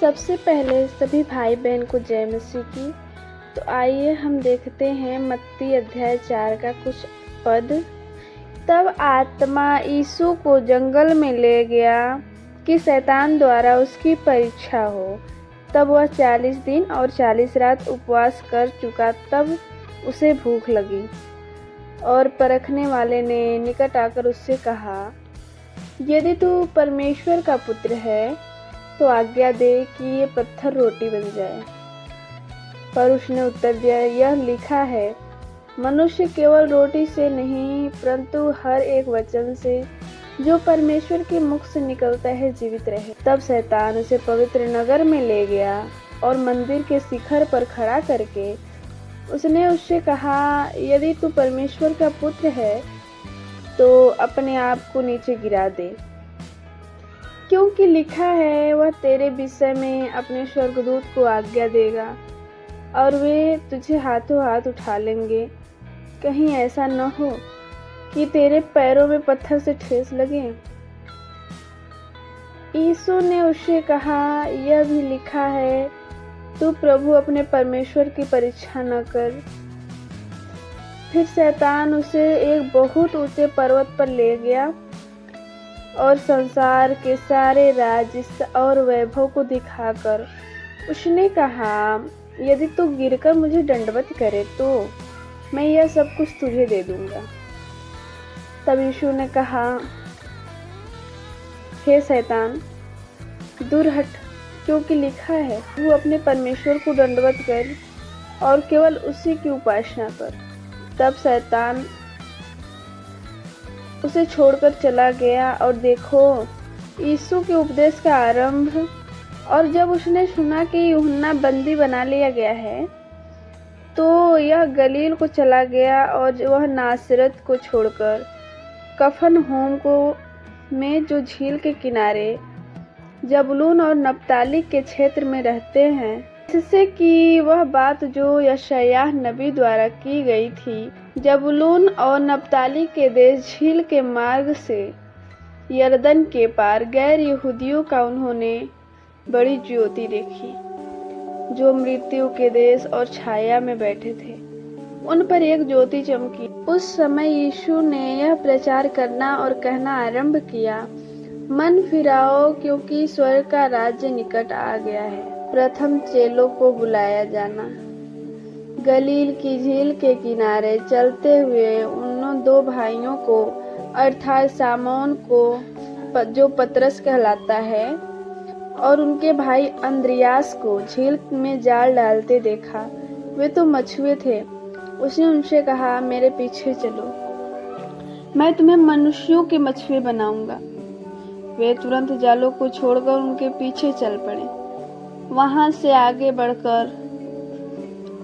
सबसे पहले सभी भाई बहन को जय मसीह की। तो आइए हम देखते हैं मत्ती अध्याय 4 का कुछ पद। तब आत्मा यीशु को जंगल में ले गया कि शैतान द्वारा उसकी परीक्षा हो। तब वह 40 दिन और 40 रात उपवास कर चुका। तब उसे भूख लगी और परखने वाले ने निकट आकर उससे कहा, यदि तू परमेश्वर का पुत्र है तो आज्ञा दे कि ये पत्थर रोटी बन जाए। पर उसने उत्तर दिया, यह लिखा है, मनुष्य केवल रोटी से नहीं परंतु हर एक वचन से जो परमेश्वर के मुख से निकलता है जीवित रहे। तब शैतान उसे पवित्र नगर में ले गया और मंदिर के शिखर पर खड़ा करके उसने उससे कहा, यदि तू परमेश्वर का पुत्र है तो अपने आप को नीचे गिरा दे, क्योंकि लिखा है, वह तेरे विषय में अपने स्वर्गदूत को आज्ञा देगा और वे तुझे हाथों हाथ उठा लेंगे, कहीं ऐसा न हो कि तेरे पैरों में पत्थर से ठेस लगे। यीशु ने उससे कहा, यह भी लिखा है, तू प्रभु अपने परमेश्वर की परीक्षा न कर। फिर शैतान उसे एक बहुत ऊंचे पर्वत पर ले गया और संसार के सारे राज्य और वैभव को दिखाकर उसने कहा, यदि तू गिरकर मुझे दंडवत करे तो मैं यह सब कुछ तुझे दे दूंगा। तब यीशु ने कहा, हे शैतान, दूर हट, क्योंकि लिखा है, तू अपने परमेश्वर को दंडवत कर और केवल उसी की उपासना कर। तब शैतान उसे छोड़कर चला गया और देखो, यीशु के उपदेश का आरंभ। और जब उसने सुना कि यूहन्ना बंदी बना लिया गया है तो यह गलील को चला गया और वह नासरत को छोड़कर कफरनहूम को में जो झील के किनारे जबूलून और नप्ताली के क्षेत्र में रहते हैं, इससे कि वह बात जो यशायाह नबी द्वारा की गई थी, जबूलून और नप्ताली के देश झील के मार्ग से यरदन के पार गैर यहूदियों का उन्होंने बड़ी ज्योति देखी, जो मृत्यु के देश और छाया में बैठे थे, उन पर एक ज्योति चमकी। उस समय यीशु ने यह प्रचार करना और कहना आरंभ किया, मन फिराओ, क्योंकि स्वर्ग का राज्य निकट आ गया है। प्रथम चेलों को बुलाया जाना। गलील की झील के किनारे चलते हुए उन दो भाइयों को, अर्थात सामोन को जो पतरस कहलाता है और उनके भाई अंद्रियास को झील में जाल डालते देखा। वे तो मछुए थे। उसने उनसे कहा, मेरे पीछे चलो, मैं तुम्हें मनुष्यों के मछुए बनाऊंगा। वे तुरंत जालों को छोड़कर उनके पीछे चल पड़े। वहां से आगे बढ़कर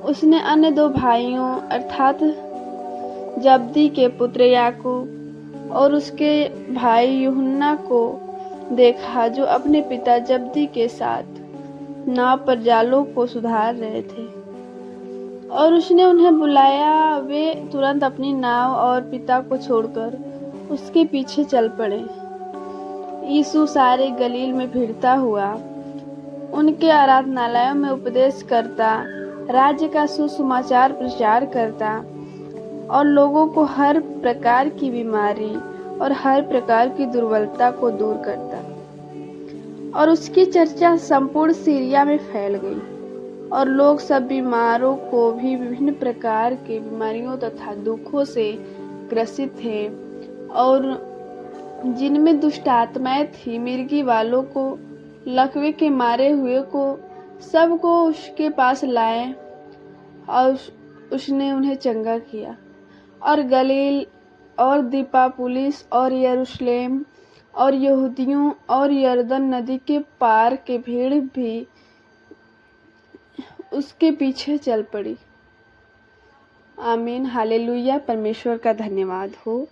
उसने अन्य दो भाइयों अर्थात जब्दी के पुत्र याकूब और उसके भाई यूहन्ना को देखा, जो अपने पिता जब्दी के साथ नाव पर जालों को सुधार रहे थे, और उसने उन्हें बुलाया। वे तुरंत अपनी नाव और पिता को छोड़कर उसके पीछे चल पड़े। यीशु सारे गलील में फिरता हुआ उनके आराधनालयों में उपदेश करता, राज्य का सुसमाचार प्रचार करता और लोगों को हर प्रकार की बीमारी और हर प्रकार की दुर्बलता को दूर करता। और उसकी चर्चा संपूर्ण सीरिया में फैल गई और लोग सब बीमारों को भी विभिन्न प्रकार के बीमारियों तथा दुखों से ग्रसित थे और जिनमें दुष्ट आत्माएं थी, मिर्गी वालों को, लकवे के मारे हुए को, सबको उसके पास लाए और उसने उन्हें चंगा किया। और गलील और दिकापुलिस और यरूशलेम और यहूदियों और यरदन नदी के पार के भीड़ भी उसके पीछे चल पड़ी। आमीन, हालेलुया। परमेश्वर का धन्यवाद हो।